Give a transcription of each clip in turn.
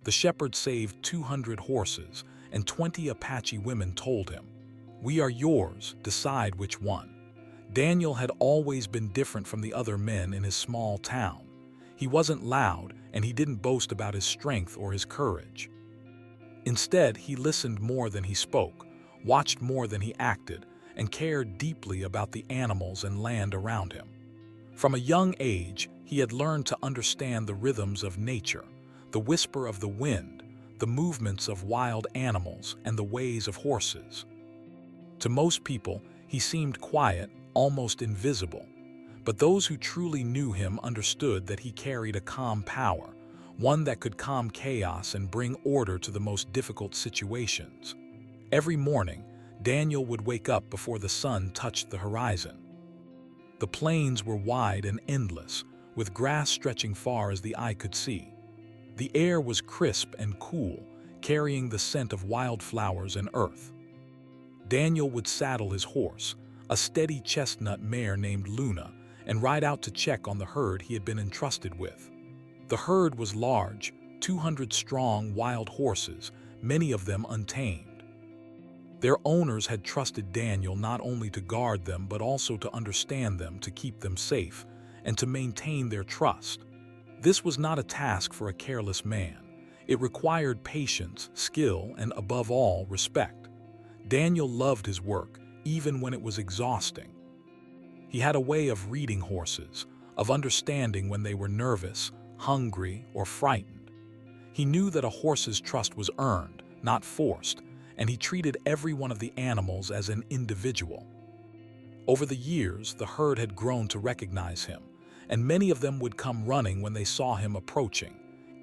The shepherd saved 200 horses, and 20 Apache women told him, "We are yours, decide which one." Daniel had always been different from the other men in his small town. He wasn't loud, and he didn't boast about his strength or his courage. Instead, he listened more than he spoke, watched more than he acted, and cared deeply about the animals and land around him. From a young age, he had learned to understand the rhythms of nature, the whisper of the wind, the movements of wild animals, and the ways of horses. To most people, he seemed quiet, almost invisible. But those who truly knew him understood that he carried a calm power, one that could calm chaos and bring order to the most difficult situations. Every morning, Daniel would wake up before the sun touched the horizon. The plains were wide and endless, with grass stretching far as the eye could see. The air was crisp and cool, carrying the scent of wildflowers and earth. Daniel would saddle his horse, a steady chestnut mare named Luna, and ride out to check on the herd he had been entrusted with. The herd was large, 200 strong wild horses, many of them untamed. Their owners had trusted Daniel not only to guard them but also to understand them, to keep them safe, and to maintain their trust. This was not a task for a careless man. It required patience, skill, and above all, respect. Daniel loved his work, even when it was exhausting. He had a way of reading horses, of understanding when they were nervous, hungry, or frightened. He knew that a horse's trust was earned, not forced, and he treated every one of the animals as an individual. Over the years, the herd had grown to recognize him, and many of them would come running when they saw him approaching,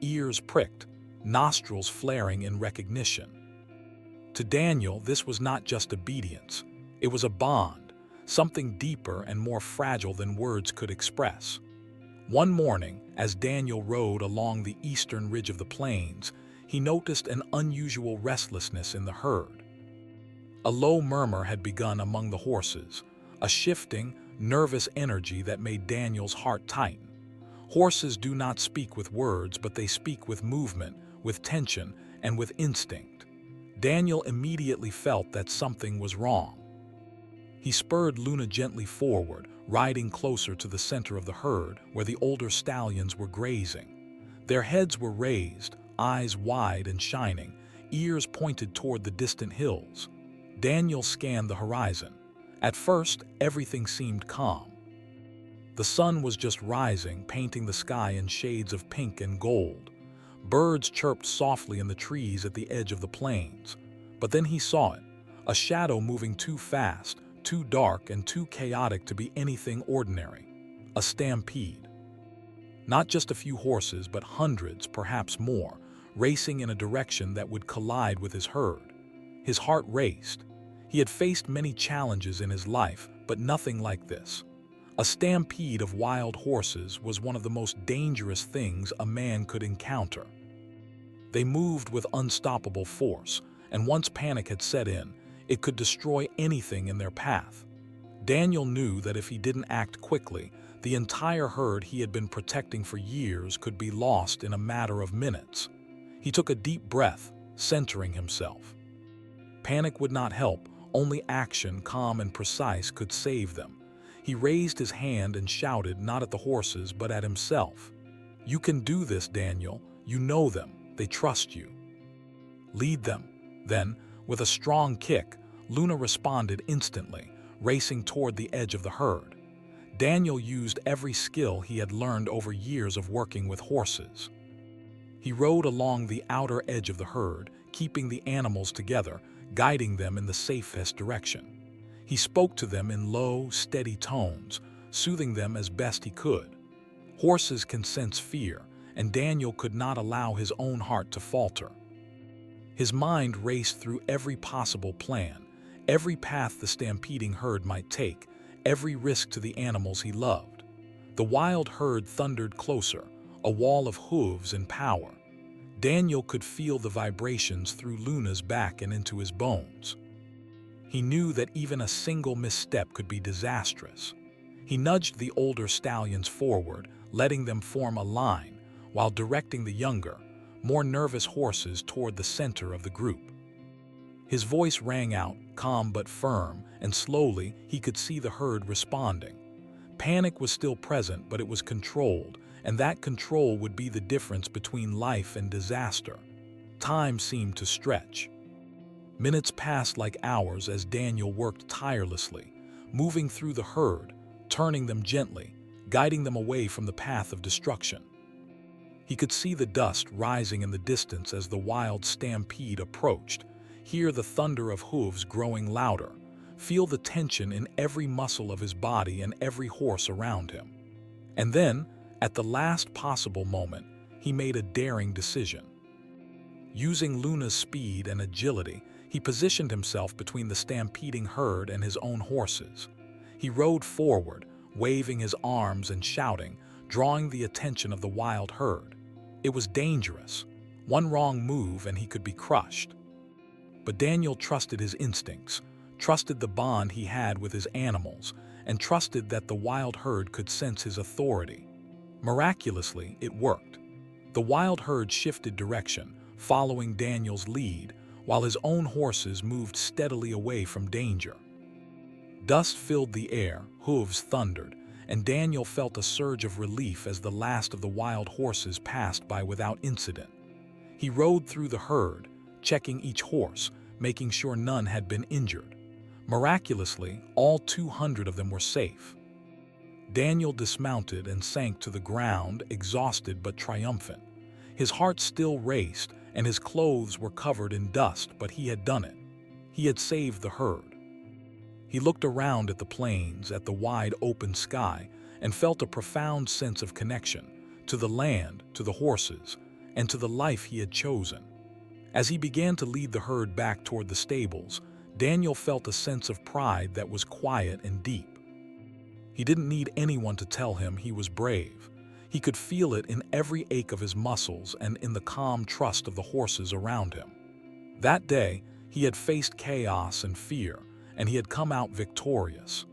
ears pricked, nostrils flaring in recognition. To Daniel, this was not just obedience. It was a bond, something deeper and more fragile than words could express. One morning, as Daniel rode along the eastern ridge of the plains, he noticed an unusual restlessness in the herd. A low murmur had begun among the horses, a shifting, nervous energy that made Daniel's heart tighten. Horses do not speak with words, but they speak with movement, with tension, and with instinct. Daniel immediately felt that something was wrong. He spurred Luna gently forward, riding closer to the center of the herd where the older stallions were grazing. Their heads were raised, eyes wide and shining, ears pointed toward the distant hills. Daniel scanned the horizon. At first, everything seemed calm. The sun was just rising, painting the sky in shades of pink and gold. Birds chirped softly in the trees at the edge of the plains. But then he saw it, a shadow moving too fast, too dark and too chaotic to be anything ordinary. A stampede. Not just a few horses, but hundreds, perhaps more, racing in a direction that would collide with his herd. His heart raced. He had faced many challenges in his life, but nothing like this. A stampede of wild horses was one of the most dangerous things a man could encounter. They moved with unstoppable force, and once panic had set in, it could destroy anything in their path. Daniel knew that if he didn't act quickly, the entire herd he had been protecting for years could be lost in a matter of minutes. He took a deep breath, centering himself. Panic would not help, only action, calm and precise, could save them. He raised his hand and shouted not at the horses but at himself. "You can do this, Daniel. You know them. They trust you. Lead them." Then, with a strong kick, Luna responded instantly, racing toward the edge of the herd. Daniel used every skill he had learned over years of working with horses. He rode along the outer edge of the herd, keeping the animals together, guiding them in the safest direction. He spoke to them in low, steady tones, soothing them as best he could. Horses can sense fear, and Daniel could not allow his own heart to falter. His mind raced through every possible plan, every path the stampeding herd might take, every risk to the animals he loved. The wild herd thundered closer, a wall of hooves and power. Daniel could feel the vibrations through Luna's back and into his bones. He knew that even a single misstep could be disastrous. He nudged the older stallions forward, letting them form a line, while directing the younger, more nervous horses toward the center of the group. His voice rang out, calm but firm, and slowly he could see the herd responding. Panic was still present, but it was controlled, and that control would be the difference between life and disaster. Time seemed to stretch. Minutes passed like hours as Daniel worked tirelessly, moving through the herd, turning them gently, guiding them away from the path of destruction. He could see the dust rising in the distance as the wild stampede approached, hear the thunder of hooves growing louder, feel the tension in every muscle of his body and every horse around him. And then, at the last possible moment, he made a daring decision. Using Luna's speed and agility, he positioned himself between the stampeding herd and his own horses. He rode forward, waving his arms and shouting, drawing the attention of the wild herd. It was dangerous. One wrong move and he could be crushed. But Daniel trusted his instincts, trusted the bond he had with his animals, and trusted that the wild herd could sense his authority. Miraculously, it worked. The wild herd shifted direction, following Daniel's lead, while his own horses moved steadily away from danger. Dust filled the air, hooves thundered, and Daniel felt a surge of relief as the last of the wild horses passed by without incident. He rode through the herd, checking each horse, making sure none had been injured. Miraculously, all 200 of them were safe. Daniel dismounted and sank to the ground, exhausted but triumphant. His heart still raced, and his clothes were covered in dust, but he had done it. He had saved the herd. He looked around at the plains, at the wide open sky, and felt a profound sense of connection to the land, to the horses, and to the life he had chosen. As he began to lead the herd back toward the stables, Daniel felt a sense of pride that was quiet and deep. He didn't need anyone to tell him he was brave. He could feel it in every ache of his muscles and in the calm trust of the horses around him. That day, he had faced chaos and fear, and he had come out victorious.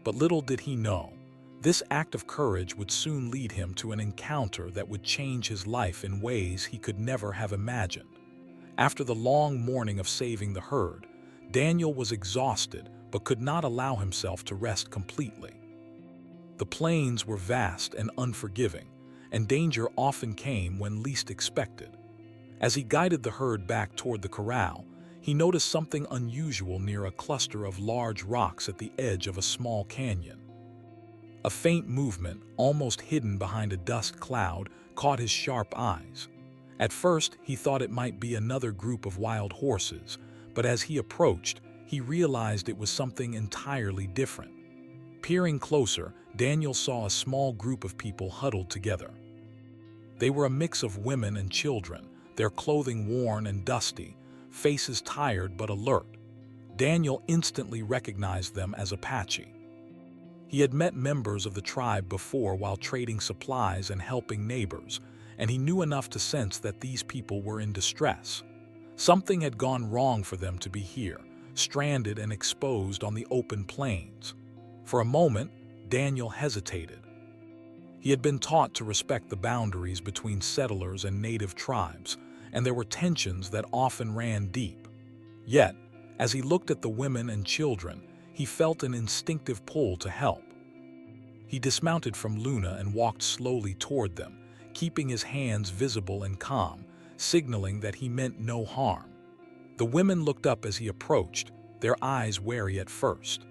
But little did he know, this act of courage would soon lead him to an encounter that would change his life in ways he could never have imagined. After the long morning of saving the herd, Daniel was exhausted but could not allow himself to rest completely. The plains were vast and unforgiving, and danger often came when least expected. As he guided the herd back toward the corral, he noticed something unusual near a cluster of large rocks at the edge of a small canyon. A faint movement, almost hidden behind a dust cloud, caught his sharp eyes. At first, he thought it might be another group of wild horses, but as he approached, he realized it was something entirely different. Peering closer, Daniel saw a small group of people huddled together. They were a mix of women and children, their clothing worn and dusty, faces tired but alert. Daniel instantly recognized them as Apache. He had met members of the tribe before while trading supplies and helping neighbors, and he knew enough to sense that these people were in distress. Something had gone wrong for them to be here, stranded and exposed on the open plains. For a moment, Daniel hesitated. He had been taught to respect the boundaries between settlers and native tribes, and there were tensions that often ran deep. Yet, as he looked at the women and children, he felt an instinctive pull to help. He dismounted from Luna and walked slowly toward them, keeping his hands visible and calm, signaling that he meant no harm. The women looked up as he approached, their eyes wary at first.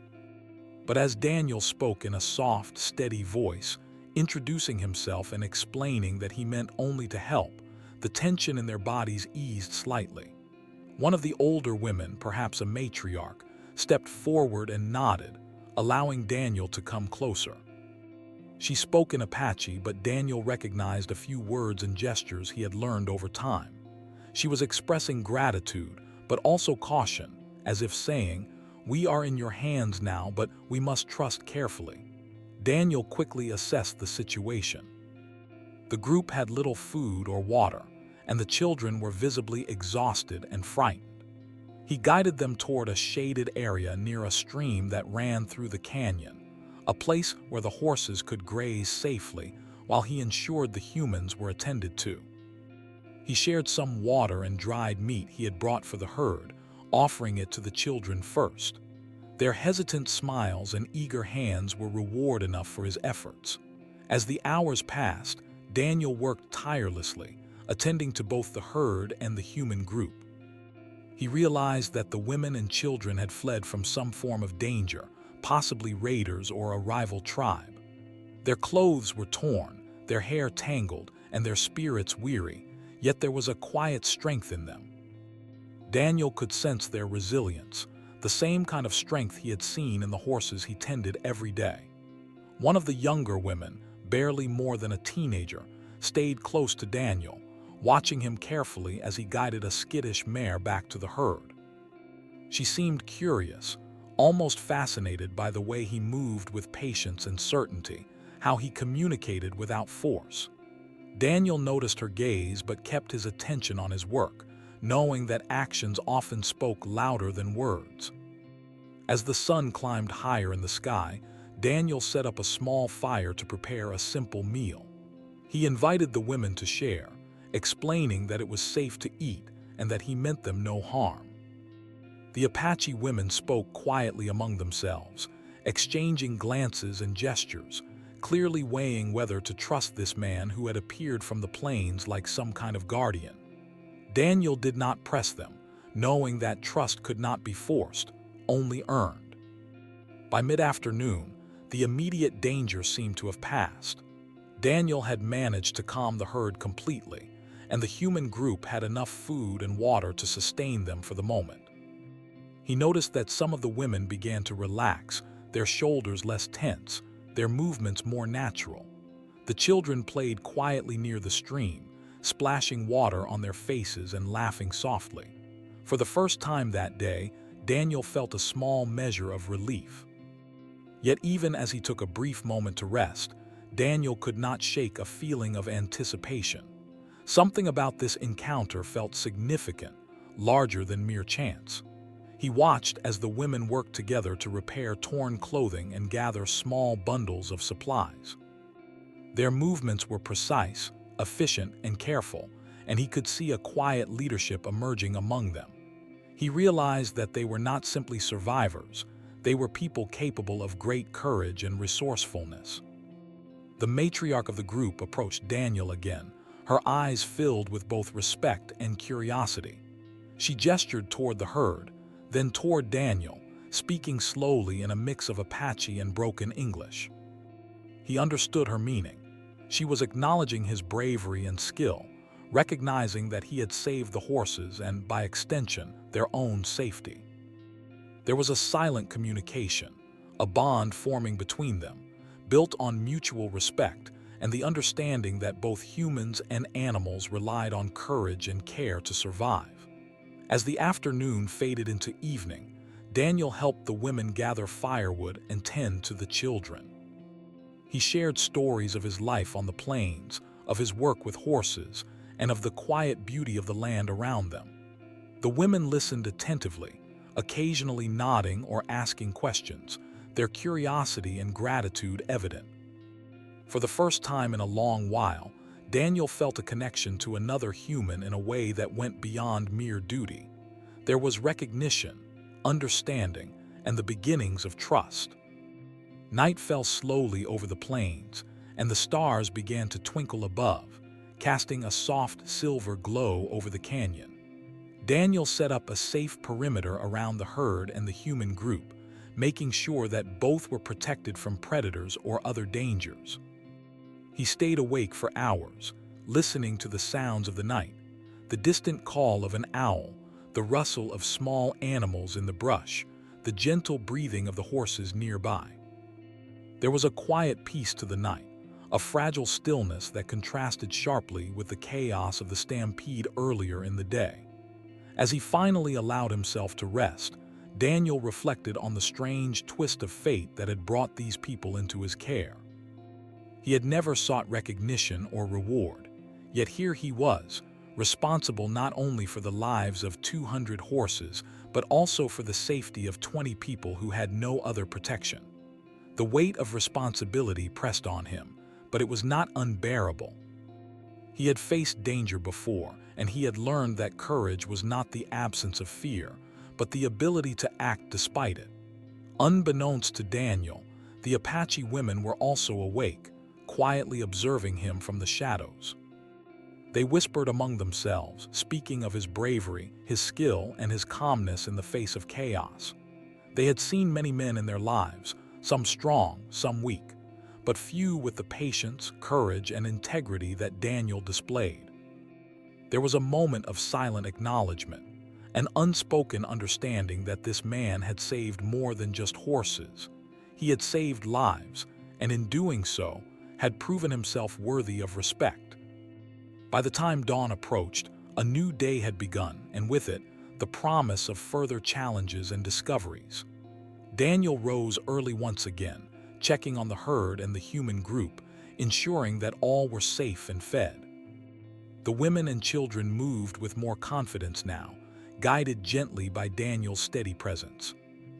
But as Daniel spoke in a soft, steady voice, introducing himself and explaining that he meant only to help, the tension in their bodies eased slightly. One of the older women, perhaps a matriarch, stepped forward and nodded, allowing Daniel to come closer. She spoke in Apache, but Daniel recognized a few words and gestures he had learned over time. She was expressing gratitude, but also caution, as if saying, "We are in your hands now, but we must trust carefully." Daniel quickly assessed the situation. The group had little food or water, and the children were visibly exhausted and frightened. He guided them toward a shaded area near a stream that ran through the canyon, a place where the horses could graze safely while he ensured the humans were attended to. He shared some water and dried meat he had brought for the herd, offering it to the children first. Their hesitant smiles and eager hands were reward enough for his efforts. As the hours passed, Daniel worked tirelessly, attending to both the herd and the human group. He realized that the women and children had fled from some form of danger, possibly raiders or a rival tribe. Their clothes were torn, their hair tangled, and their spirits weary, yet there was a quiet strength in them. Daniel could sense their resilience, the same kind of strength he had seen in the horses he tended every day. One of the younger women, barely more than a teenager, stayed close to Daniel, watching him carefully as he guided a skittish mare back to the herd. She seemed curious, almost fascinated by the way he moved with patience and certainty, how he communicated without force. Daniel noticed her gaze but kept his attention on his work, knowing that actions often spoke louder than words. As the sun climbed higher in the sky, Daniel set up a small fire to prepare a simple meal. He invited the women to share, explaining that it was safe to eat and that he meant them no harm. The Apache women spoke quietly among themselves, exchanging glances and gestures, clearly weighing whether to trust this man who had appeared from the plains like some kind of guardian. Daniel did not press them, knowing that trust could not be forced, only earned. By mid-afternoon, the immediate danger seemed to have passed. Daniel had managed to calm the herd completely, and the human group had enough food and water to sustain them for the moment. He noticed that some of the women began to relax, their shoulders less tense, their movements more natural. The children played quietly near the stream, splashing water on their faces and laughing softly. For the first time that day, Daniel felt a small measure of relief. Yet even as he took a brief moment to rest, Daniel could not shake a feeling of anticipation. Something about this encounter felt significant, larger than mere chance. He watched as the women worked together to repair torn clothing and gather small bundles of supplies. Their movements were precise, efficient, and careful, and he could see a quiet leadership emerging among them. He realized that they were not simply survivors, they were people capable of great courage and resourcefulness. The matriarch of the group approached Daniel again, her eyes filled with both respect and curiosity. She gestured toward the herd, then toward Daniel, speaking slowly in a mix of Apache and broken English. He understood her meaning. She was acknowledging his bravery and skill, recognizing that he had saved the horses and, by extension, their own safety. There was a silent communication, a bond forming between them, built on mutual respect and the understanding that both humans and animals relied on courage and care to survive. As the afternoon faded into evening, Daniel helped the women gather firewood and tend to the children. He shared stories of his life on the plains, of his work with horses, and of the quiet beauty of the land around them. The women listened attentively, occasionally nodding or asking questions, their curiosity and gratitude evident. For the first time in a long while, Daniel felt a connection to another human in a way that went beyond mere duty. There was recognition, understanding, and the beginnings of trust. Night fell slowly over the plains, and the stars began to twinkle above, casting a soft silver glow over the canyon. Daniel set up a safe perimeter around the herd and the human group, making sure that both were protected from predators or other dangers. He stayed awake for hours, listening to the sounds of the night, the distant call of an owl, the rustle of small animals in the brush, the gentle breathing of the horses nearby. There was a quiet peace to the night, a fragile stillness that contrasted sharply with the chaos of the stampede earlier in the day. As he finally allowed himself to rest, Daniel reflected on the strange twist of fate that had brought these people into his care. He had never sought recognition or reward, yet here he was, responsible not only for the lives of 200 horses, but also for the safety of 20 people who had no other protection. The weight of responsibility pressed on him, but it was not unbearable. He had faced danger before, and he had learned that courage was not the absence of fear, but the ability to act despite it. Unbeknownst to Daniel, the Apache women were also awake, quietly observing him from the shadows. They whispered among themselves, speaking of his bravery, his skill, and his calmness in the face of chaos. They had seen many men in their lives, some strong, some weak, but few with the patience, courage, and integrity that Daniel displayed. There was a moment of silent acknowledgement, an unspoken understanding that this man had saved more than just horses. He had saved lives, and in doing so, had proven himself worthy of respect. By the time dawn approached, a new day had begun, and with it, the promise of further challenges and discoveries. Daniel rose early once again, checking on the herd and the human group, ensuring that all were safe and fed. The women and children moved with more confidence now, guided gently by Daniel's steady presence.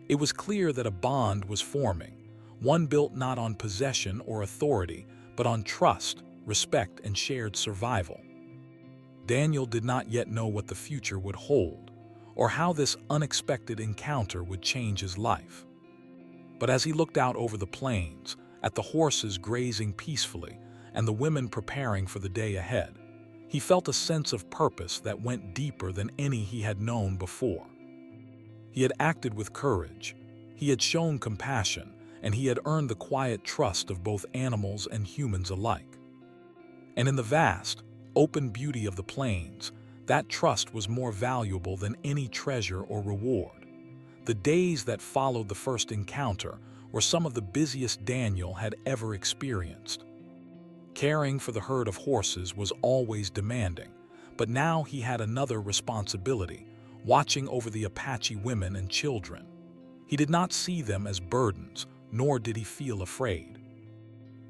It was clear that a bond was forming, one built not on possession or authority, but on trust, respect, and shared survival. Daniel did not yet know what the future would hold, or how this unexpected encounter would change his life. But as he looked out over the plains, at the horses grazing peacefully and the women preparing for the day ahead, he felt a sense of purpose that went deeper than any he had known before. He had acted with courage, he had shown compassion, and he had earned the quiet trust of both animals and humans alike. And in the vast, open beauty of the plains, that trust was more valuable than any treasure or reward. The days that followed the first encounter were some of the busiest Daniel had ever experienced. Caring for the herd of horses was always demanding, but now he had another responsibility, watching over the Apache women and children. He did not see them as burdens, nor did he feel afraid.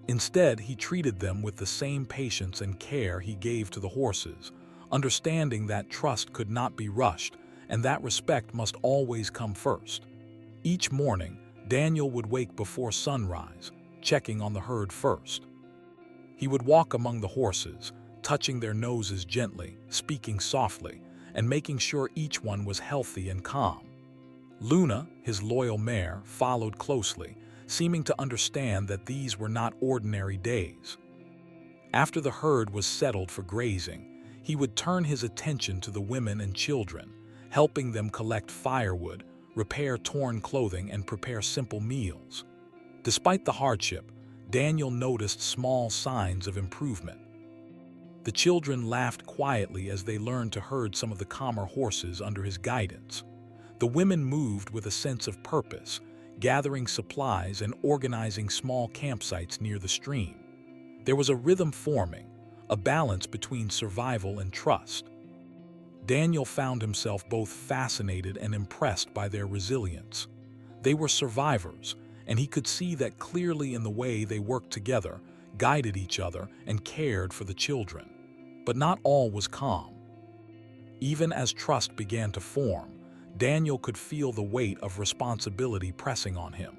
Instead, he treated them with the same patience and care he gave to the horses, understanding that trust could not be rushed and that respect must always come first. Each morning, Daniel would wake before sunrise, checking on the herd first. He would walk among the horses, touching their noses gently, speaking softly, and making sure each one was healthy and calm. Luna, his loyal mare, followed closely, seeming to understand that these were not ordinary days. After the herd was settled for grazing, he would turn his attention to the women and children, helping them collect firewood, repair torn clothing, and prepare simple meals. Despite the hardship, Daniel noticed small signs of improvement. The children laughed quietly as they learned to herd some of the calmer horses under his guidance. The women moved with a sense of purpose, gathering supplies and organizing small campsites near the stream. There was a rhythm forming, a balance between survival and trust. Daniel found himself both fascinated and impressed by their resilience. They were survivors, and he could see that clearly in the way they worked together, guided each other, and cared for the children. But not all was calm. Even as trust began to form, Daniel could feel the weight of responsibility pressing on him.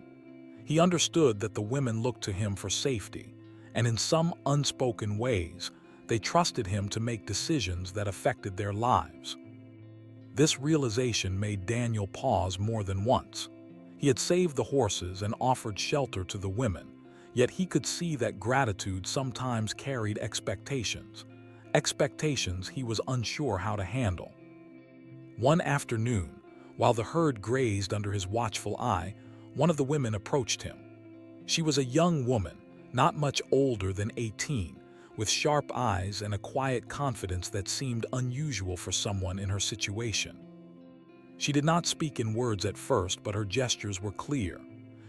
He understood that the women looked to him for safety, and in some unspoken ways, they trusted him to make decisions that affected their lives. This realization made Daniel pause more than once. He had saved the horses and offered shelter to the women, yet he could see that gratitude sometimes carried expectations he was unsure how to handle. One afternoon, while the herd grazed under his watchful eye, one of the women approached him. She was a young woman, not much older than 18, with sharp eyes and a quiet confidence that seemed unusual for someone in her situation. She did not speak in words at first, but her gestures were clear.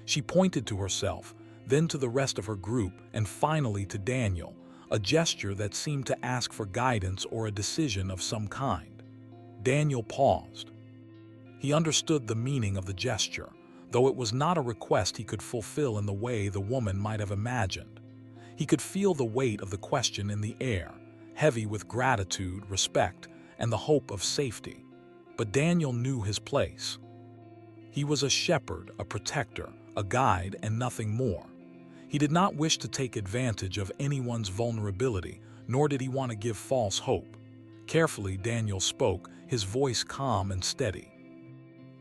She pointed to herself, then to the rest of her group, and finally to Daniel, a gesture that seemed to ask for guidance or a decision of some kind. Daniel paused. He understood the meaning of the gesture, though it was not a request he could fulfill in the way the woman might have imagined. He could feel the weight of the question in the air, heavy with gratitude, respect, and the hope of safety. But Daniel knew his place. He was a shepherd, a protector, a guide, and nothing more. He did not wish to take advantage of anyone's vulnerability, nor did he want to give false hope. Carefully, Daniel spoke, his voice calm and steady.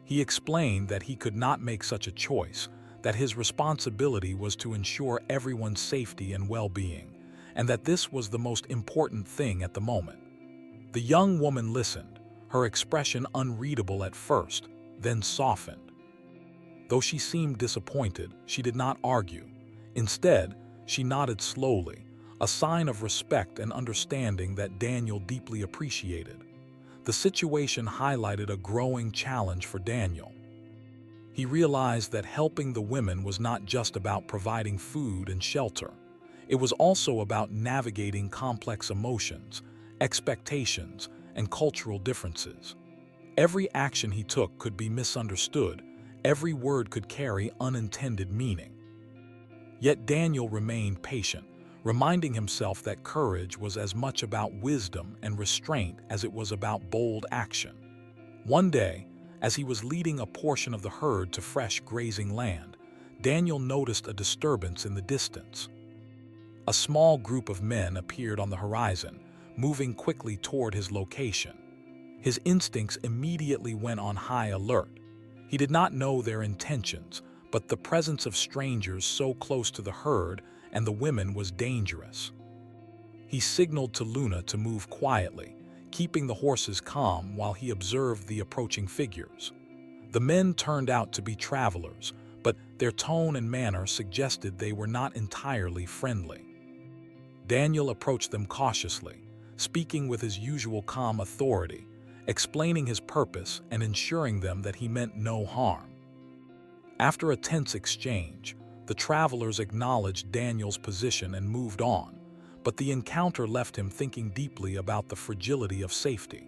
He explained that he could not make such a choice, that his responsibility was to ensure everyone's safety and well-being, and that this was the most important thing at the moment. The young woman listened, her expression unreadable at first, then softened. Though she seemed disappointed, she did not argue. Instead, she nodded slowly, a sign of respect and understanding that Daniel deeply appreciated. The situation highlighted a growing challenge for Daniel. He realized that helping the women was not just about providing food and shelter. It was also about navigating complex emotions, expectations, and cultural differences. Every action he took could be misunderstood, every word could carry unintended meaning. Yet Daniel remained patient, reminding himself that courage was as much about wisdom and restraint as it was about bold action. One day, as he was leading a portion of the herd to fresh grazing land, Daniel noticed a disturbance in the distance. A small group of men appeared on the horizon, moving quickly toward his location. His instincts immediately went on high alert. He did not know their intentions, but the presence of strangers so close to the herd and the women was dangerous. He signaled to Luna to move quietly, keeping the horses calm while he observed the approaching figures. The men turned out to be travelers, but their tone and manner suggested they were not entirely friendly. Daniel approached them cautiously, speaking with his usual calm authority, explaining his purpose and ensuring them that he meant no harm. After a tense exchange, the travelers acknowledged Daniel's position and moved on, but the encounter left him thinking deeply about the fragility of safety.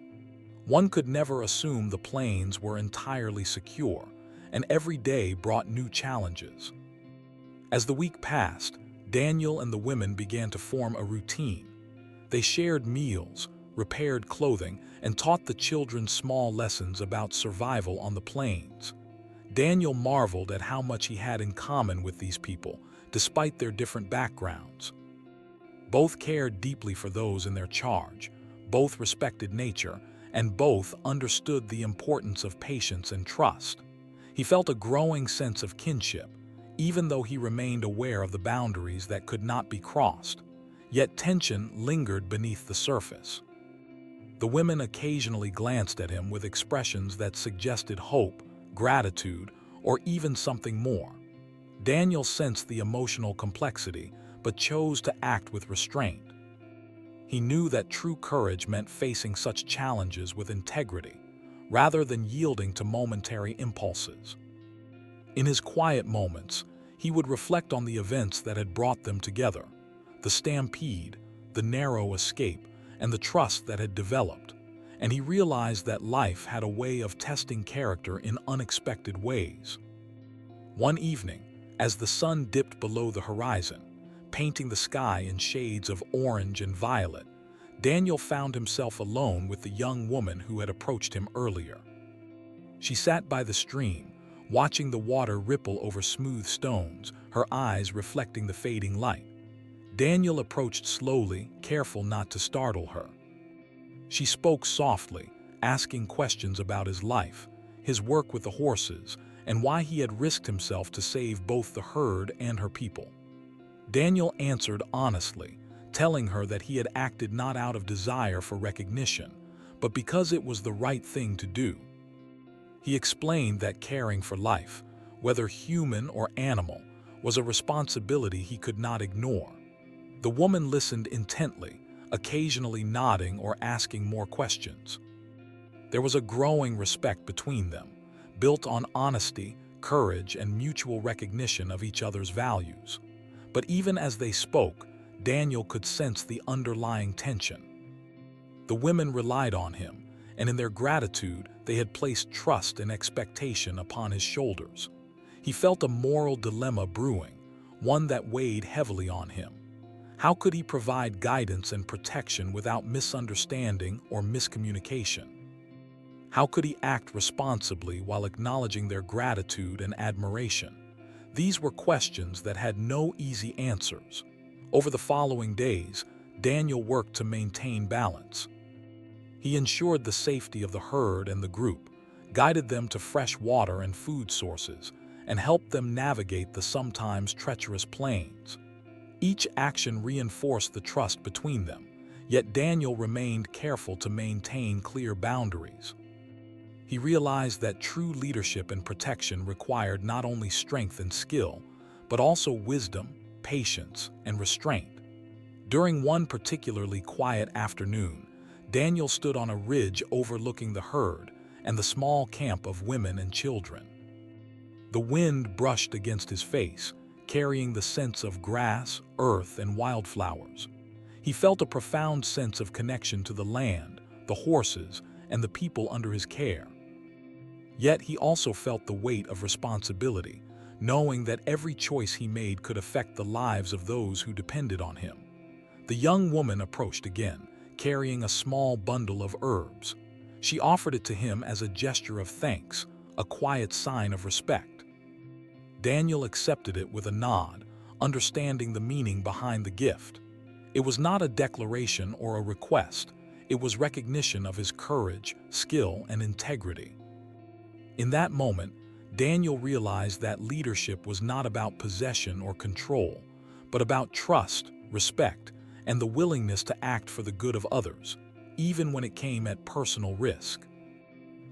One could never assume the plains were entirely secure, and every day brought new challenges. As the week passed, Daniel and the women began to form a routine. They shared meals, repaired clothing, and taught the children small lessons about survival on the plains. Daniel marveled at how much he had in common with these people, despite their different backgrounds. Both cared deeply for those in their charge, both respected nature, and both understood the importance of patience and trust. He felt a growing sense of kinship, even though he remained aware of the boundaries that could not be crossed. Yet tension lingered beneath the surface. The women occasionally glanced at him with expressions that suggested hope, gratitude, or even something more. Daniel sensed the emotional complexity, but chose to act with restraint. He knew that true courage meant facing such challenges with integrity, rather than yielding to momentary impulses. In his quiet moments, he would reflect on the events that had brought them together, the stampede, the narrow escape, and the trust that had developed, and he realized that life had a way of testing character in unexpected ways. One evening, as the sun dipped below the horizon, painting the sky in shades of orange and violet, Daniel found himself alone with the young woman who had approached him earlier. She sat by the stream, watching the water ripple over smooth stones, her eyes reflecting the fading light. Daniel approached slowly, careful not to startle her. She spoke softly, asking questions about his life, his work with the horses, and why he had risked himself to save both the herd and her people. Daniel answered honestly, telling her that he had acted not out of desire for recognition, but because it was the right thing to do. He explained that caring for life, whether human or animal, was a responsibility he could not ignore. The woman listened intently, occasionally nodding or asking more questions. There was a growing respect between them, built on honesty, courage, and mutual recognition of each other's values. But even as they spoke, Daniel could sense the underlying tension. The women relied on him, and in their gratitude, they had placed trust and expectation upon his shoulders. He felt a moral dilemma brewing, one that weighed heavily on him. How could he provide guidance and protection without misunderstanding or miscommunication? How could he act responsibly while acknowledging their gratitude and admiration? These were questions that had no easy answers. Over the following days, Daniel worked to maintain balance. He ensured the safety of the herd and the group, guided them to fresh water and food sources, and helped them navigate the sometimes treacherous plains. Each action reinforced the trust between them, yet Daniel remained careful to maintain clear boundaries. He realized that true leadership and protection required not only strength and skill, but also wisdom, patience, and restraint. During one particularly quiet afternoon, Daniel stood on a ridge overlooking the herd and the small camp of women and children. The wind brushed against his face, carrying the scents of grass, earth, and wildflowers. He felt a profound sense of connection to the land, the horses, and the people under his care. Yet he also felt the weight of responsibility, knowing that every choice he made could affect the lives of those who depended on him. The young woman approached again, carrying a small bundle of herbs. She offered it to him as a gesture of thanks, a quiet sign of respect. Daniel accepted it with a nod, understanding the meaning behind the gift. It was not a declaration or a request. It was recognition of his courage, skill, and integrity. In that moment, Daniel realized that leadership was not about possession or control, but about trust, respect, and the willingness to act for the good of others, even when it came at personal risk.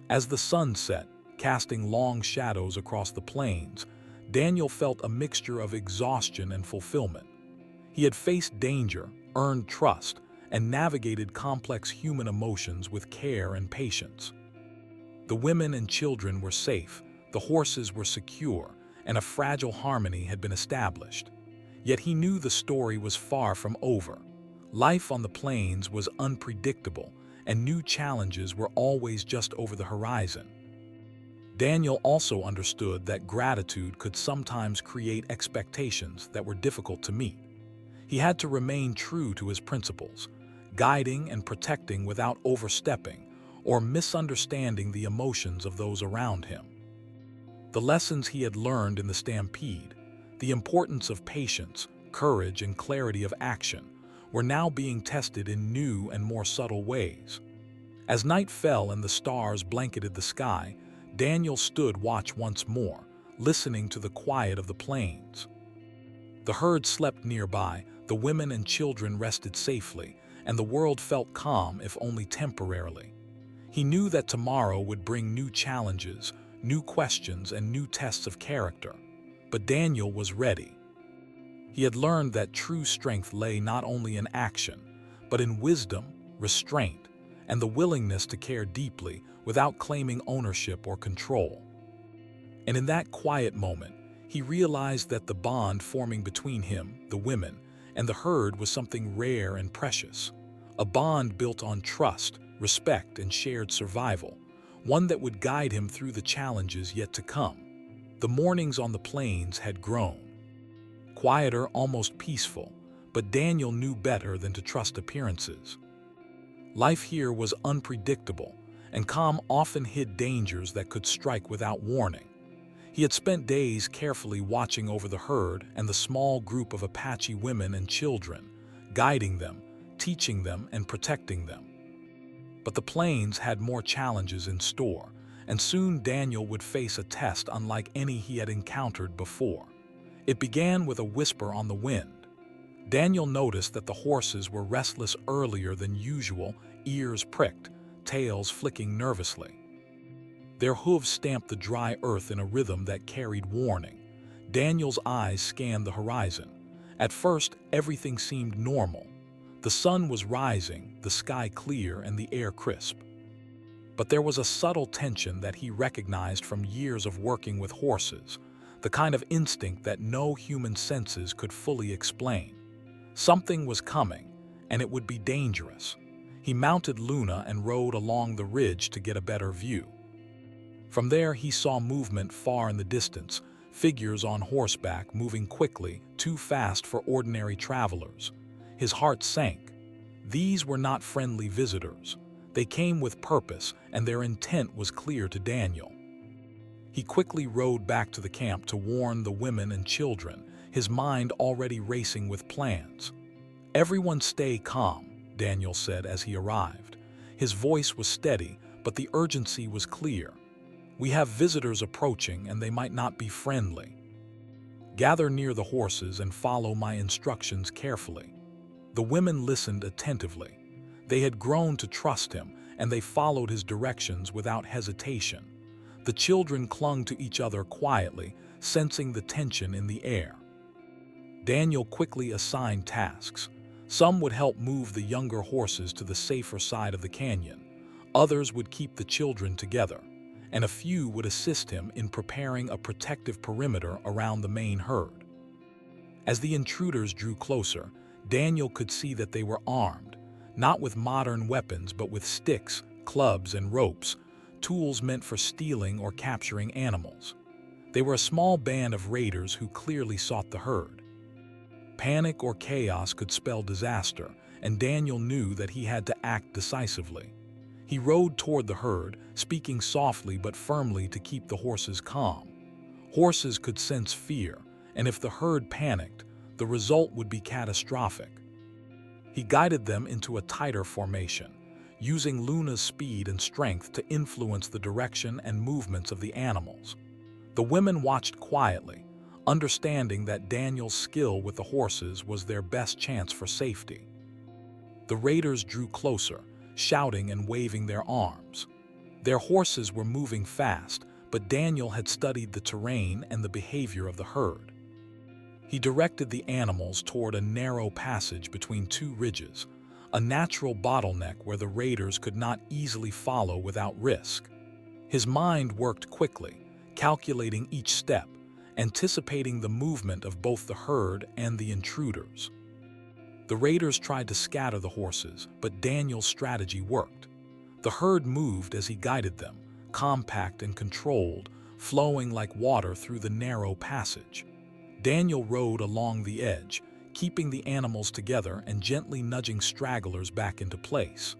As the sun set, casting long shadows across the plains, Daniel felt a mixture of exhaustion and fulfillment. He had faced danger, earned trust, and navigated complex human emotions with care and patience. The women and children were safe, the horses were secure, and a fragile harmony had been established. Yet he knew the story was far from over. Life on the plains was unpredictable, and new challenges were always just over the horizon. Daniel also understood that gratitude could sometimes create expectations that were difficult to meet. He had to remain true to his principles, guiding and protecting without overstepping or misunderstanding the emotions of those around him. The lessons he had learned in the stampede, the importance of patience, courage, and clarity of action, were now being tested in new and more subtle ways. As night fell and the stars blanketed the sky, Daniel stood watch once more, listening to the quiet of the plains. The herd slept nearby, the women and children rested safely, and the world felt calm if only temporarily. He knew that tomorrow would bring new challenges, new questions, and new tests of character. But Daniel was ready. He had learned that true strength lay not only in action, but in wisdom, restraint, and the willingness to care deeply without claiming ownership or control. And in that quiet moment, he realized that the bond forming between him, the women, and the herd was something rare and precious. A bond built on trust, respect, and shared survival, one that would guide him through the challenges yet to come. The mornings on the plains had grown. Quieter, almost peaceful, but Daniel knew better than to trust appearances. Life here was unpredictable, and calm often hid dangers that could strike without warning. He had spent days carefully watching over the herd and the small group of Apache women and children, guiding them, teaching them, and protecting them. But the plains had more challenges in store, and soon Daniel would face a test unlike any he had encountered before. It began with a whisper on the wind. Daniel noticed that the horses were restless earlier than usual, ears pricked, tails flicking nervously. Their hooves stamped the dry earth in a rhythm that carried warning. Daniel's eyes scanned the horizon. At first, everything seemed normal. The sun was rising, the sky clear, and the air crisp. But there was a subtle tension that he recognized from years of working with horses, the kind of instinct that no human senses could fully explain. Something was coming, and it would be dangerous. He mounted Luna and rode along the ridge to get a better view. From there, he saw movement far in the distance, figures on horseback moving quickly, too fast for ordinary travelers. His heart sank. These were not friendly visitors. They came with purpose, and their intent was clear to Daniel. He quickly rode back to the camp to warn the women and children, his mind already racing with plans. "Everyone stay calm," Daniel said as he arrived. His voice was steady, but the urgency was clear. "We have visitors approaching, and they might not be friendly. Gather near the horses and follow my instructions carefully." The women listened attentively. They had grown to trust him, and they followed his directions without hesitation. The children clung to each other quietly, sensing the tension in the air. Daniel quickly assigned tasks. Some would help move the younger horses to the safer side of the canyon. Others would keep the children together, and a few would assist him in preparing a protective perimeter around the main herd. As the intruders drew closer, Daniel could see that they were armed, not with modern weapons but with sticks, clubs, and ropes, tools meant for stealing or capturing animals. They were a small band of raiders who clearly sought the herd. Panic or chaos could spell disaster, and Daniel knew that he had to act decisively. He rode toward the herd, speaking softly but firmly to keep the horses calm. Horses could sense fear, and if the herd panicked, the result would be catastrophic. He guided them into a tighter formation, using Luna's speed and strength to influence the direction and movements of the animals. The women watched quietly, understanding that Daniel's skill with the horses was their best chance for safety. The raiders drew closer, shouting and waving their arms. Their horses were moving fast, but Daniel had studied the terrain and the behavior of the herd. He directed the animals toward a narrow passage between two ridges, a natural bottleneck where the raiders could not easily follow without risk. His mind worked quickly, calculating each step, anticipating the movement of both the herd and the intruders. The raiders tried to scatter the horses, but Daniel's strategy worked. The herd moved as he guided them, compact and controlled, flowing like water through the narrow passage. Daniel rode along the edge, keeping the animals together and gently nudging stragglers back into place.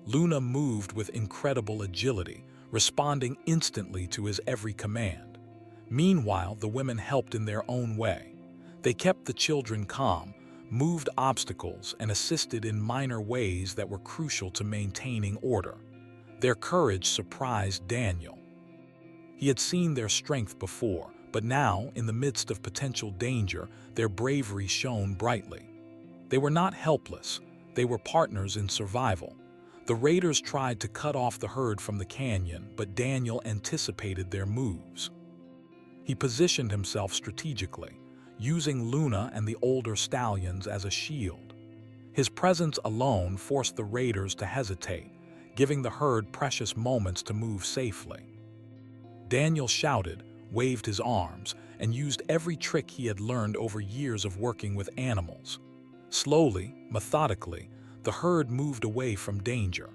Luna moved with incredible agility, responding instantly to his every command. Meanwhile, the women helped in their own way. They kept the children calm, moved obstacles, and assisted in minor ways that were crucial to maintaining order. Their courage surprised Daniel. He had seen their strength before, but now, in the midst of potential danger, their bravery shone brightly. They were not helpless, they were partners in survival. The raiders tried to cut off the herd from the canyon, but Daniel anticipated their moves. He positioned himself strategically, using Luna and the older stallions as a shield. His presence alone forced the raiders to hesitate, giving the herd precious moments to move safely. Daniel shouted, waved his arms, and used every trick he had learned over years of working with animals. Slowly, methodically, the herd moved away from danger.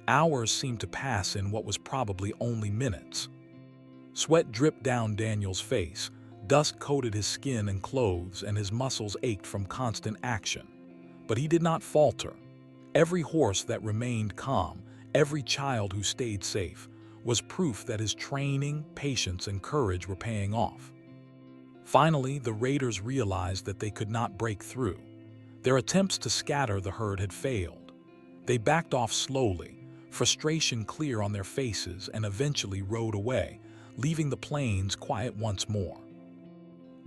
Hours seemed to pass in what was probably only minutes. Sweat dripped down Daniel's face, dust coated his skin and clothes, and his muscles ached from constant action. But he did not falter. Every horse that remained calm, every child who stayed safe, was proof that his training, patience, and courage were paying off. Finally, the raiders realized that they could not break through. Their attempts to scatter the herd had failed. They backed off slowly, frustration clear on their faces, and eventually rode away, leaving the plains quiet once more.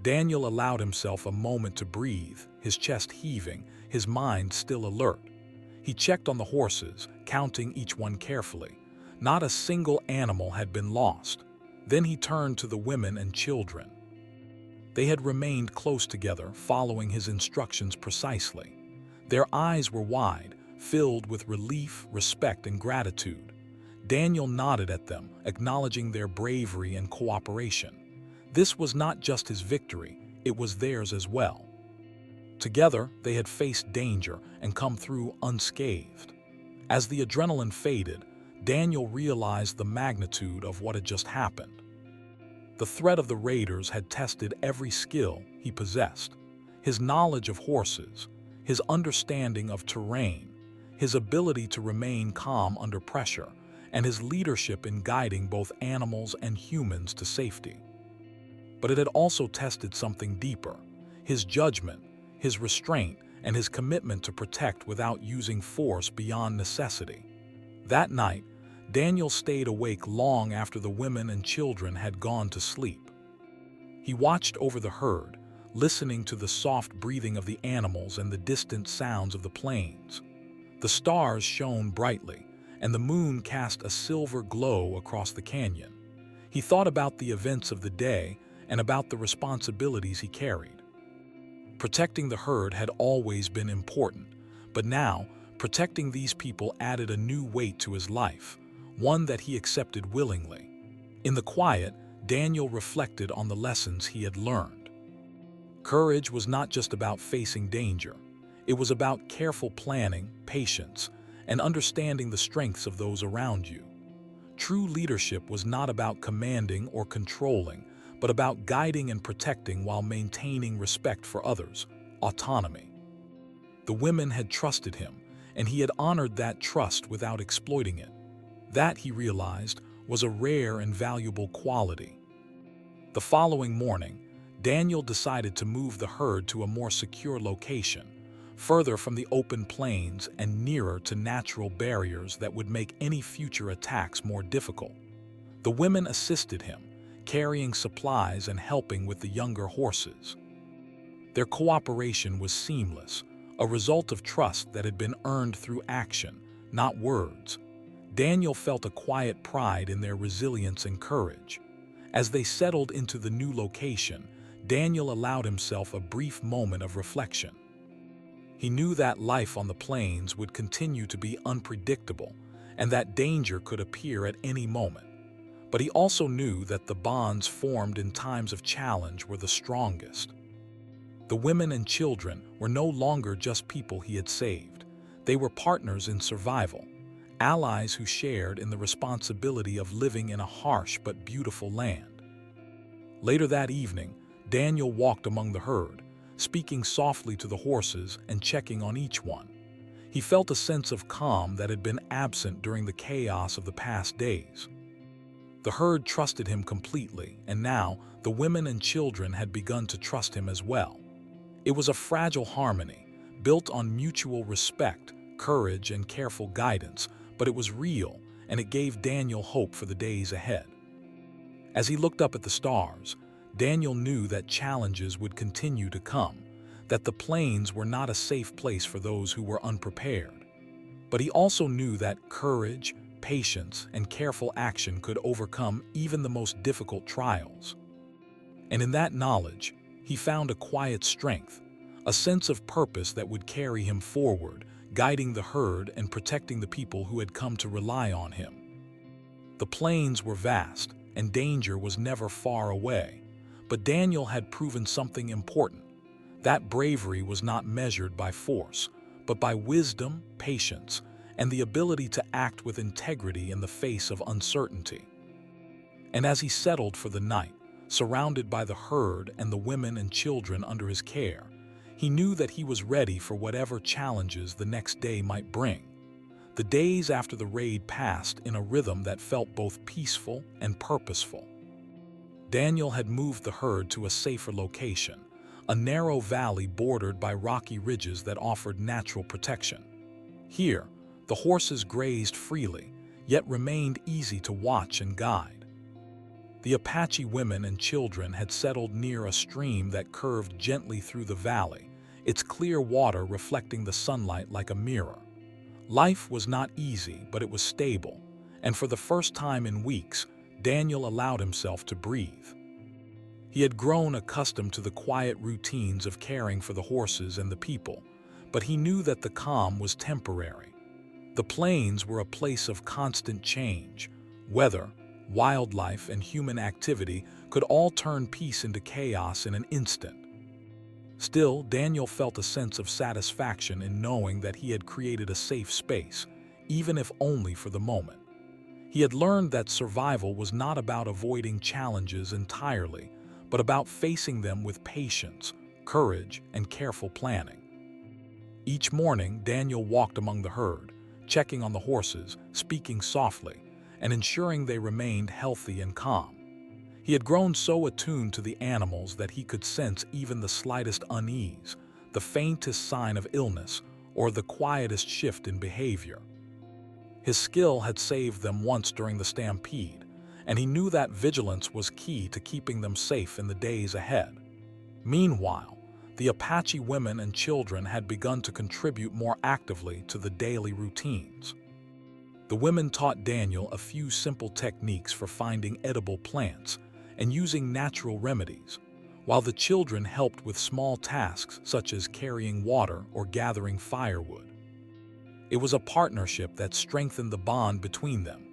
Daniel allowed himself a moment to breathe, his chest heaving, his mind still alert. He checked on the horses, counting each one carefully. Not a single animal had been lost. Then he turned to the women and children. They had remained close together, following his instructions precisely. Their eyes were wide, filled with relief, respect, and gratitude. Daniel nodded at them, acknowledging their bravery and cooperation. This was not just his victory, it was theirs as well. Together, they had faced danger and come through unscathed. As the adrenaline faded, Daniel realized the magnitude of what had just happened. The threat of the raiders had tested every skill he possessed. His knowledge of horses, his understanding of terrain, his ability to remain calm under pressure, and his leadership in guiding both animals and humans to safety. But it had also tested something deeper: his judgment, his restraint, and his commitment to protect without using force beyond necessity. That night, Daniel stayed awake long after the women and children had gone to sleep. He watched over the herd, listening to the soft breathing of the animals and the distant sounds of the plains. The stars shone brightly, and the moon cast a silver glow across the canyon. He thought about the events of the day and about the responsibilities he carried. Protecting the herd had always been important, but now, protecting these people added a new weight to his life, one that he accepted willingly. In the quiet, Daniel reflected on the lessons he had learned. Courage was not just about facing danger. It was about careful planning, patience, and understanding the strengths of those around you. True leadership was not about commanding or controlling, but about guiding and protecting while maintaining respect for others, autonomy. The women had trusted him, and he had honored that trust without exploiting it. That, he realized, was a rare and valuable quality. The following morning, Daniel decided to move the herd to a more secure location, further from the open plains and nearer to natural barriers that would make any future attacks more difficult. The women assisted him, carrying supplies and helping with the younger horses. Their cooperation was seamless, a result of trust that had been earned through action, not words. Daniel felt a quiet pride in their resilience and courage. As they settled into the new location, Daniel allowed himself a brief moment of reflection. He knew that life on the plains would continue to be unpredictable and that danger could appear at any moment. But he also knew that the bonds formed in times of challenge were the strongest. The women and children were no longer just people he had saved. They were partners in survival, allies who shared in the responsibility of living in a harsh but beautiful land. Later that evening, Daniel walked among the herd, speaking softly to the horses and checking on each one. He felt a sense of calm that had been absent during the chaos of the past days. The herd trusted him completely, and now the women and children had begun to trust him as well. It was a fragile harmony, built on mutual respect, courage, and careful guidance, but it was real, and it gave Daniel hope for the days ahead. As he looked up at the stars, Daniel knew that challenges would continue to come, that the plains were not a safe place for those who were unprepared. But he also knew that courage, patience, and careful action could overcome even the most difficult trials. And in that knowledge, he found a quiet strength, a sense of purpose that would carry him forward, guiding the herd and protecting the people who had come to rely on him. The plains were vast, and danger was never far away. But Daniel had proven something important. That bravery was not measured by force, but by wisdom, patience, and the ability to act with integrity in the face of uncertainty. And as he settled for the night, surrounded by the herd and the women and children under his care, he knew that he was ready for whatever challenges the next day might bring. The days after the raid passed in a rhythm that felt both peaceful and purposeful. Daniel had moved the herd to a safer location, a narrow valley bordered by rocky ridges that offered natural protection. Here, the horses grazed freely, yet remained easy to watch and guide. The Apache women and children had settled near a stream that curved gently through the valley, its clear water reflecting the sunlight like a mirror. Life was not easy, but it was stable, and for the first time in weeks, Daniel allowed himself to breathe. He had grown accustomed to the quiet routines of caring for the horses and the people, but he knew that the calm was temporary. The plains were a place of constant change. Weather, wildlife, and human activity could all turn peace into chaos in an instant. Still, Daniel felt a sense of satisfaction in knowing that he had created a safe space, even if only for the moment. He had learned that survival was not about avoiding challenges entirely, but about facing them with patience, courage, and careful planning. Each morning, Daniel walked among the herd, checking on the horses, speaking softly, and ensuring they remained healthy and calm. He had grown so attuned to the animals that he could sense even the slightest unease, the faintest sign of illness, or the quietest shift in behavior. His skill had saved them once during the stampede, and he knew that vigilance was key to keeping them safe in the days ahead. Meanwhile, the Apache women and children had begun to contribute more actively to the daily routines. The women taught Daniel a few simple techniques for finding edible plants and using natural remedies, while the children helped with small tasks such as carrying water or gathering firewood. It was a partnership that strengthened the bond between them,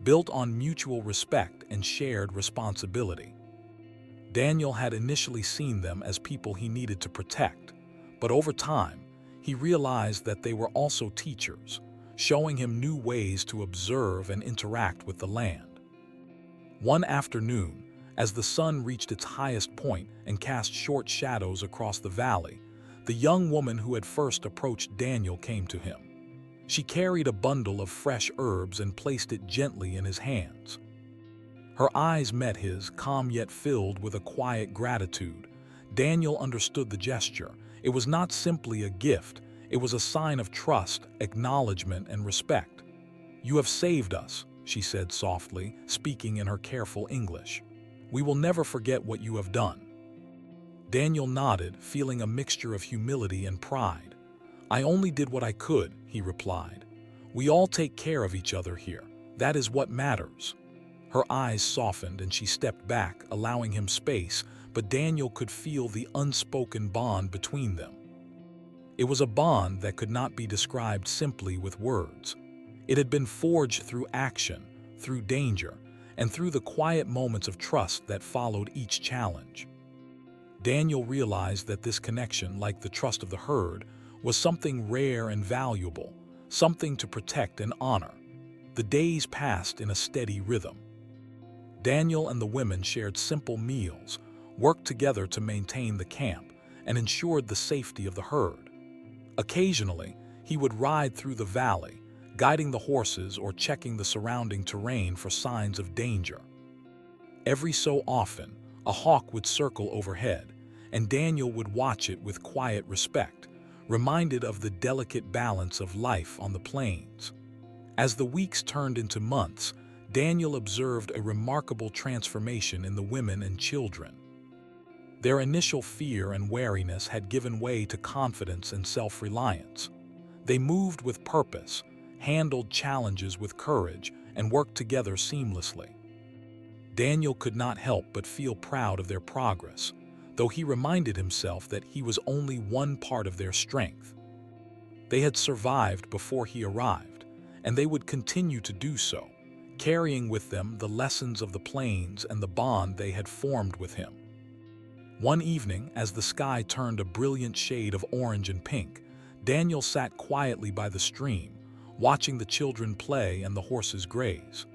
built on mutual respect and shared responsibility. Daniel had initially seen them as people he needed to protect, but over time, he realized that they were also teachers, showing him new ways to observe and interact with the land. One afternoon, as the sun reached its highest point and cast short shadows across the valley, the young woman who had first approached Daniel came to him. She carried a bundle of fresh herbs and placed it gently in his hands. Her eyes met his, calm yet filled with a quiet gratitude. Daniel understood the gesture. It was not simply a gift, it was a sign of trust, acknowledgement, and respect. "You have saved us," she said softly, speaking in her careful English. "We will never forget what you have done." Daniel nodded, feeling a mixture of humility and pride. "I only did what I could," he replied. "We all take care of each other here. That is what matters." Her eyes softened and she stepped back, allowing him space, but Daniel could feel the unspoken bond between them. It was a bond that could not be described simply with words. It had been forged through action, through danger, and through the quiet moments of trust that followed each challenge. Daniel realized that this connection, like the trust of the herd, was something rare and valuable, something to protect and honor. The days passed in a steady rhythm. Daniel and the women shared simple meals, worked together to maintain the camp, and ensured the safety of the herd. Occasionally, he would ride through the valley, guiding the horses or checking the surrounding terrain for signs of danger. Every so often, a hawk would circle overhead, and Daniel would watch it with quiet respect, reminded of the delicate balance of life on the plains. As the weeks turned into months, Daniel observed a remarkable transformation in the women and children. Their initial fear and wariness had given way to confidence and self-reliance. They moved with purpose, handled challenges with courage, and worked together seamlessly. Daniel could not help but feel proud of their progress, though he reminded himself that he was only one part of their strength. They had survived before he arrived, and they would continue to do so, carrying with them the lessons of the plains and the bond they had formed with him. One evening, as the sky turned a brilliant shade of orange and pink, Daniel sat quietly by the stream, watching the children play and the horses graze.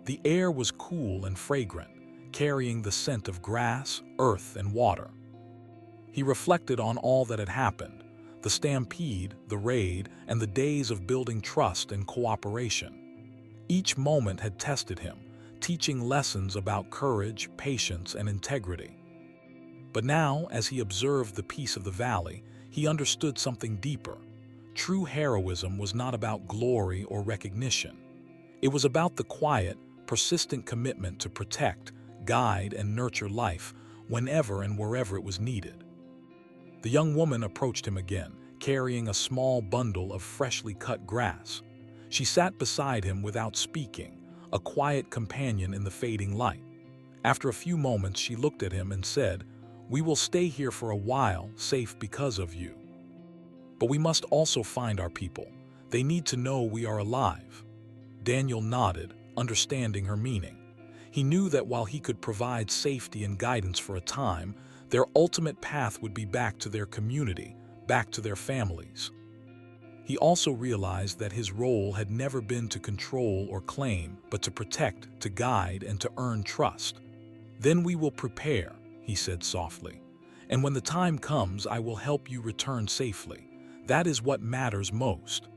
The air was cool and fragrant, carrying the scent of grass, earth, and water. He reflected on all that had happened, the stampede, the raid, and the days of building trust and cooperation. Each moment had tested him, teaching lessons about courage, patience, and integrity. But now, as he observed the peace of the valley, he understood something deeper. True heroism was not about glory or recognition. It was about the quiet, persistent commitment to protect, guide, and nurture life whenever and wherever it was needed. The young woman approached him again, carrying a small bundle of freshly cut grass. She sat beside him without speaking, a quiet companion in the fading light. After a few moments, she looked at him and said, "We will stay here for a while, safe because of you. But we must also find our people. They need to know we are alive." Daniel nodded, understanding her meaning. He knew that while he could provide safety and guidance for a time, their ultimate path would be back to their community, back to their families. He also realized that his role had never been to control or claim, but to protect, to guide, and to earn trust. "Then we will prepare," he said softly. "And when the time comes, I will help you return safely. That is what matters most."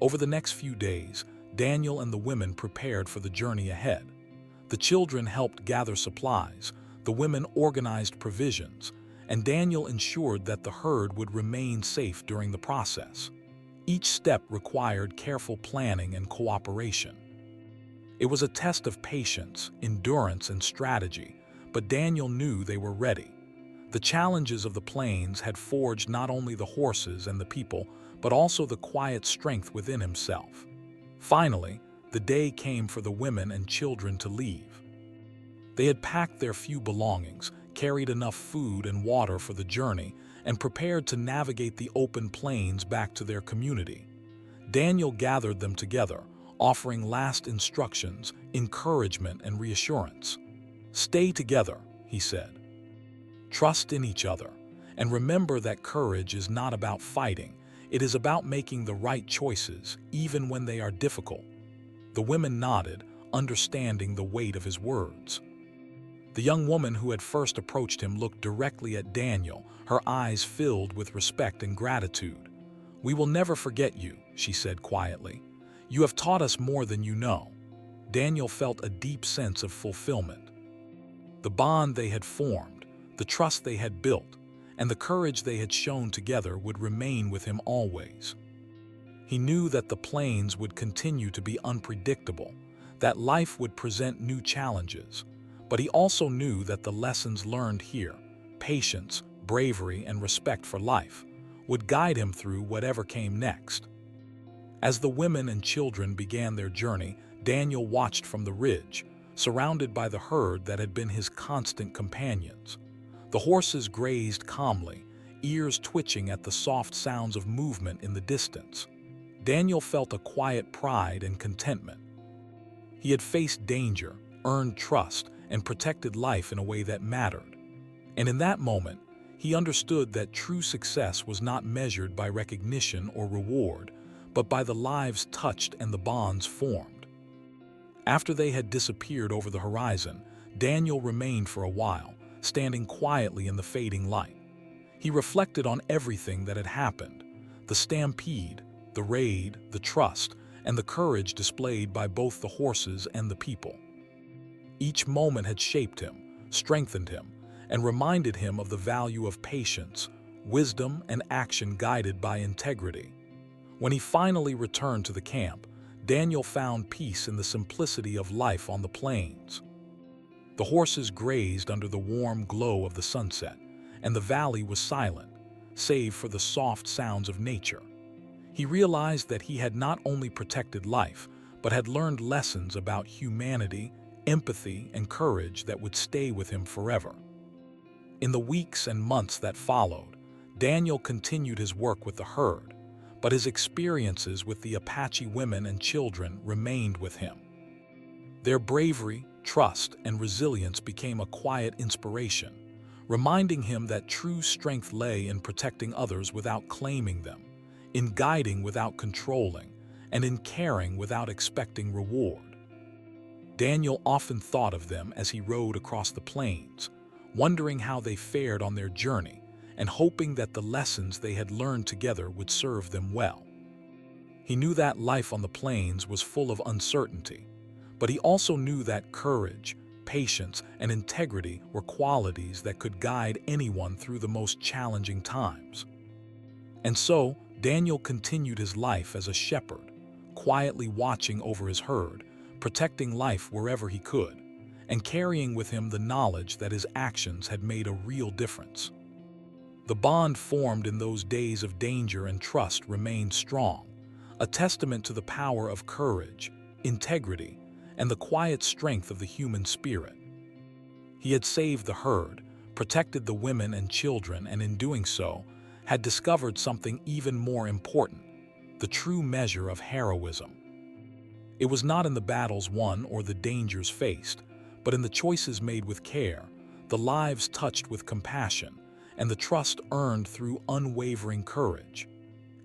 Over the next few days, Daniel and the women prepared for the journey ahead. The children helped gather supplies, the women organized provisions, and Daniel ensured that the herd would remain safe during the process. Each step required careful planning and cooperation. It was a test of patience, endurance, and strategy, but Daniel knew they were ready. The challenges of the plains had forged not only the horses and the people, but also the quiet strength within himself. Finally, the day came for the women and children to leave. They had packed their few belongings, carried enough food and water for the journey, and prepared to navigate the open plains back to their community. Daniel gathered them together, offering last instructions, encouragement, and reassurance. "Stay together," he said. "Trust in each other, and remember that courage is not about fighting, it is about making the right choices, even when they are difficult." The women nodded, understanding the weight of his words. The young woman who had first approached him looked directly at Daniel, her eyes filled with respect and gratitude. "We will never forget you," she said quietly. "You have taught us more than you know." Daniel felt a deep sense of fulfillment. The bond they had formed, the trust they had built, and the courage they had shown together would remain with him always. He knew that the plains would continue to be unpredictable, that life would present new challenges, but he also knew that the lessons learned here, patience, bravery, and respect for life, would guide him through whatever came next. As the women and children began their journey, Daniel watched from the ridge, surrounded by the herd that had been his constant companions. The horses grazed calmly, ears twitching at the soft sounds of movement in the distance. Daniel felt a quiet pride and contentment. He had faced danger, earned trust, and protected life in a way that mattered. And in that moment, he understood that true success was not measured by recognition or reward, but by the lives touched and the bonds formed. After they had disappeared over the horizon, Daniel remained for a while, standing quietly in the fading light. He reflected on everything that had happened: the stampede, the raid, the trust, and the courage displayed by both the horses and the people. Each moment had shaped him, strengthened him, and reminded him of the value of patience, wisdom, and action guided by integrity. When he finally returned to the camp, Daniel found peace in the simplicity of life on the plains. The horses grazed under the warm glow of the sunset, and the valley was silent, save for the soft sounds of nature. He realized that he had not only protected life, but had learned lessons about humanity, empathy, and courage that would stay with him forever. In the weeks and months that followed, Daniel continued his work with the herd, but his experiences with the Apache women and children remained with him. Their bravery, trust, and resilience became a quiet inspiration, reminding him that true strength lay in protecting others without claiming them, in guiding without controlling, and in caring without expecting reward. Daniel often thought of them as he rode across the plains, wondering how they fared on their journey, and hoping that the lessons they had learned together would serve them well. He knew that life on the plains was full of uncertainty, but he also knew that courage, patience, and integrity were qualities that could guide anyone through the most challenging times. And so, Daniel continued his life as a shepherd, quietly watching over his herd, protecting life wherever he could, and carrying with him the knowledge that his actions had made a real difference. The bond formed in those days of danger and trust remained strong, a testament to the power of courage, integrity, and the quiet strength of the human spirit. He had saved the herd, protected the women and children, and in doing so, had discovered something even more important: the true measure of heroism. It was not in the battles won or the dangers faced, but in the choices made with care, the lives touched with compassion, and the trust earned through unwavering courage.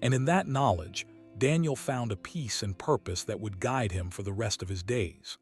And in that knowledge, Daniel found a peace and purpose that would guide him for the rest of his days.